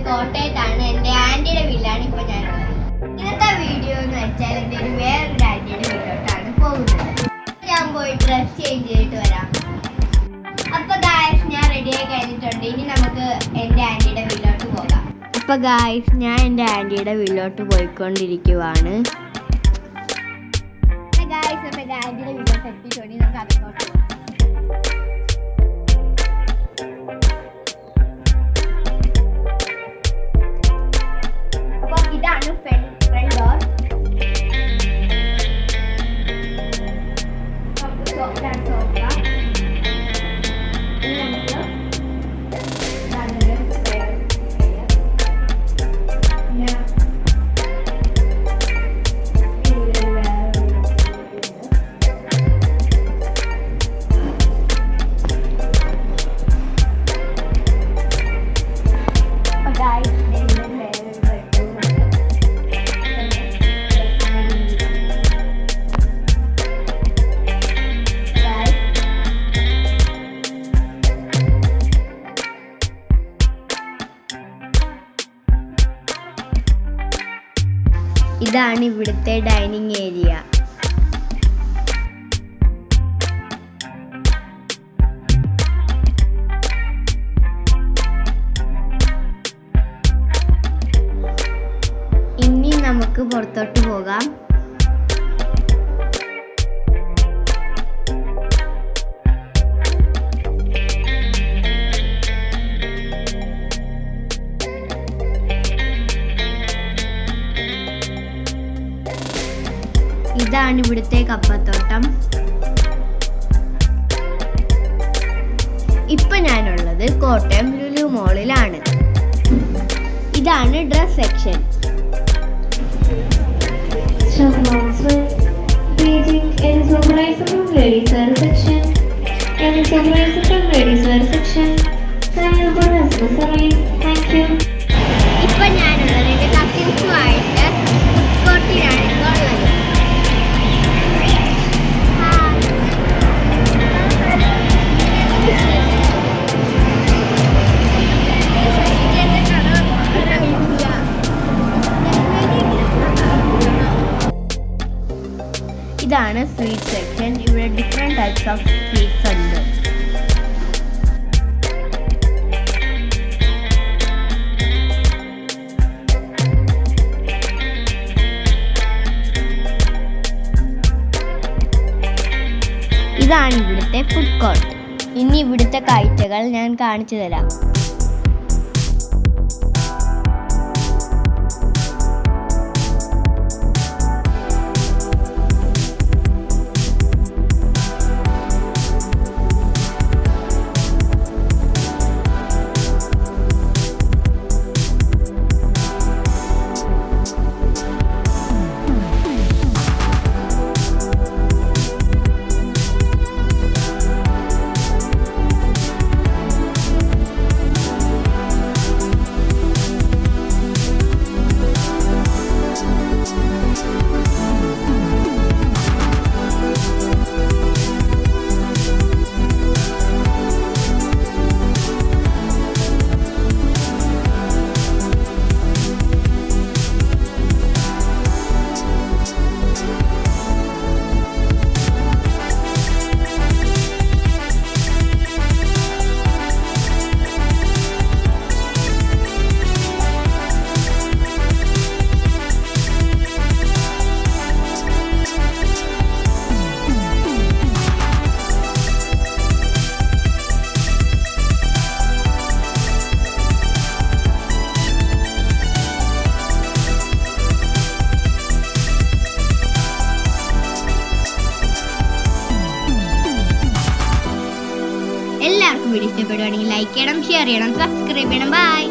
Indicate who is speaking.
Speaker 1: കോട്ടയത്താണ്. എൻ്റെ ആൻറ്റിയുടെ വീട്ടിലാണ് ഇപ്പോൾ ഞാനുള്ളത്. ഇന്നത്തെ വീഡിയോ എന്ന് വെച്ചാൽ എൻ്റെ ഒരു വേറൊരു ആൻറ്റിയുടെ വീട്ടിലോട്ടാണ് പോകുന്നത്. ഞാൻ പോയി ഡ്രസ് ചേഞ്ച് ചെയ്തിട്ട് വരാം. അപ്പോൾ ഗായ്സ്, ഞാൻ റെഡിയായി കഴിഞ്ഞിട്ടുണ്ട്. ഇനി നമുക്ക് എൻ്റെ ആൻറ്റിയുടെ വീട്ടിലോട്ട് പോകാം. അപ്പോൾ ഗായ്സ്, ഞാൻ എൻ്റെ ആൻറ്റിയുടെ വീട്ടിലോട്ട് പോയിക്കൊണ്ടിരിക്കുവാണ്. ഗായ്സ്, അപ്പോൾ എൻ്റെ ആൻറ്റിയുടെ വീട്ടിലോട്ട് എത്തിയിട്ടുണ്ടെങ്കിൽ നമുക്ക് അതിലോട്ട് പോകാം. ഇതാണ് ഫ്രണ്ട് ഡോർ. ഇതാണ് ഇവിടുത്തെ ഡൈനിങ് ഏരിയ. ഇനി നമുക്ക് പുറത്തോട്ട് പോകാം. ഇതാണ് ഇവിടുത്തെ കപ്പത്തോട്ടം. ഇപ്പൊ ഞാനുള്ളത് കോട്ടയം ലുലു മോളിലാണ്. ഇതാണ് ഡ്രസ് സെക്ഷൻ. ഇപ്പൊ ഞാനുള്ളത് എന്റെ കസിൻസുമായിട്ട് ഫുഡ് കോർട്ടിലാണ് ഉള്ളത്. ഇതാണ് സ്വീറ്റ് സെക്ഷൻ. ഇവിടെ ഡിഫറെന്റ് ടൈപ്സ് ഓഫ് സ്വീറ്റ്സ് ഉണ്ട്. ഇതാണ് ഇവിടുത്തെ ഫുഡ് കോർട്ട്. ഇനി ഇവിടുത്തെ കാഴ്ചകൾ ഞാൻ കാണിച്ചു തരാം. എല്ലാവർക്കും വീഡിയോ ഇഷ്ടപ്പെടുവാണെങ്കിൽ ലൈക്ക് ചെയ്യണം, ഷെയർ ചെയ്യണം, സബ്സ്ക്രൈബ് ചെയ്യണം. ബൈ.